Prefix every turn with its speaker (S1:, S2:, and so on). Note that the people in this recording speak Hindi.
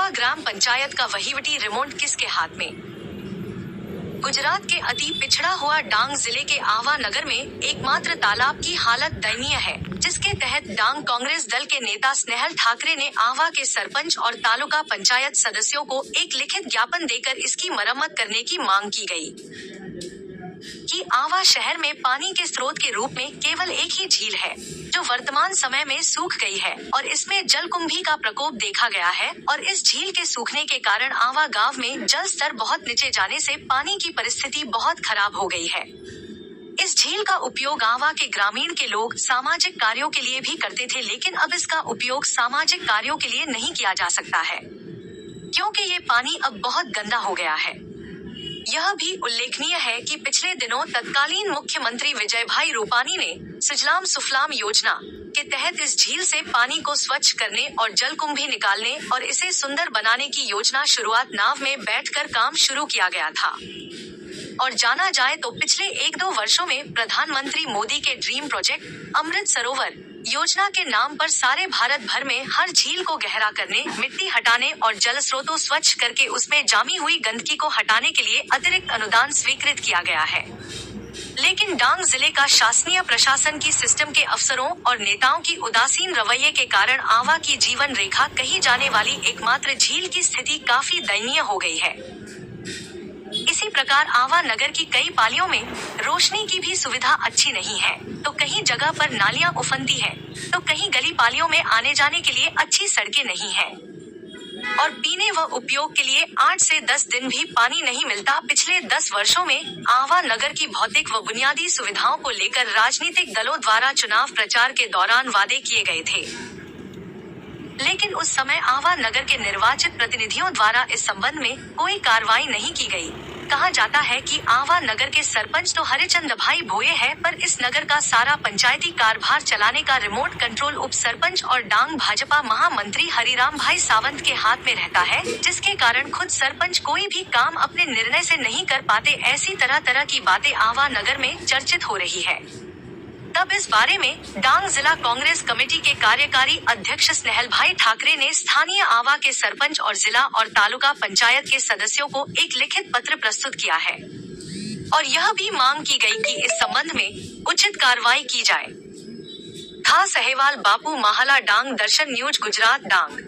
S1: आवा ग्राम पंचायत का वहीवटी रिमोट किसके हाथ में? गुजरात के अति पिछड़ा हुआ डांग जिले के आवा नगर में एकमात्र तालाब की हालत दयनीय है, जिसके तहत डांग कांग्रेस दल के नेता स्नेहल ठाकरे ने आवा के सरपंच और तालुका पंचायत सदस्यों को एक लिखित ज्ञापन देकर इसकी मरम्मत करने की मांग की गई। कि आवा शहर में पानी के स्रोत के रूप में केवल एक ही झील है, जो वर्तमान समय में सूख गई है और इसमें जलकुंभी का प्रकोप देखा गया है और इस झील के सूखने के कारण आवा गांव में जल स्तर बहुत नीचे जाने से पानी की परिस्थिति बहुत खराब हो गई है। इस झील का उपयोग आवा के ग्रामीण के लोग सामाजिक कार्यों के लिए भी करते थे, लेकिन अब इसका उपयोग सामाजिक कार्यों के लिए नहीं किया जा सकता है, क्योंकि ये पानी अब बहुत गंदा हो गया है। यह भी उल्लेखनीय है कि पिछले दिनों तत्कालीन मुख्यमंत्री विजय भाई रूपानी ने सुजलाम सुफलाम योजना के तहत इस झील से पानी को स्वच्छ करने और जलकुंभी निकालने और इसे सुंदर बनाने की योजना शुरुआत नाव में बैठकर काम शुरू किया गया था। और जाना जाए तो पिछले 1-2 वर्षों में प्रधानमंत्री मोदी के ड्रीम प्रोजेक्ट अमृत सरोवर योजना के नाम पर सारे भारत भर में हर झील को गहरा करने, मिट्टी हटाने और जल स्रोतों स्वच्छ करके उसमें जामी हुई गंदगी को हटाने के लिए अतिरिक्त अनुदान स्वीकृत किया गया है। लेकिन डांग जिले का शासकीय प्रशासन की सिस्टम के अफसरों और नेताओं की उदासीन रवैये के कारण आवा की जीवन रेखा कही जाने वाली एकमात्र झील की स्थिति काफी दयनीय हो गई है। इसी प्रकार आवा नगर की कई पालियों में रोशनी की भी सुविधा अच्छी नहीं है, तो कहीं जगह पर नालियां उफनती है, तो कहीं गली पालियों में आने जाने के लिए अच्छी सड़कें नहीं है और पीने व उपयोग के लिए 8 से 10 दिन भी पानी नहीं मिलता। पिछले 10 वर्षों में आवा नगर की भौतिक व बुनियादी सुविधाओं को लेकर राजनीतिक दलों द्वारा चुनाव प्रचार के दौरान वादे किए गए थे, लेकिन उस समय आवा नगर के निर्वाचित प्रतिनिधियों द्वारा इस संबंध में कोई कार्रवाई नहीं की गई। कहा जाता है कि आवा नगर के सरपंच तो हरिचंद भाई भोये है, पर इस नगर का सारा पंचायती कारभार चलाने का रिमोट कंट्रोल उप सरपंच और डांग भाजपा महामंत्री हरिराम भाई सावंत के हाथ में रहता है, जिसके कारण खुद सरपंच कोई भी काम अपने निर्णय से नहीं कर पाते। ऐसी तरह तरह की बातें आवा नगर में चर्चित हो रही है। तब इस बारे में डांग जिला कांग्रेस कमेटी के कार्यकारी अध्यक्ष स्नेहल भाई ठाकरे ने स्थानीय आवा के सरपंच और जिला और तालुका पंचायत के सदस्यों को एक लिखित पत्र प्रस्तुत किया है और यह भी मांग की गई कि इस संबंध में उचित कार्रवाई की जाए। था सहवाल बापू माहला डांग दर्शन न्यूज गुजरात डांग।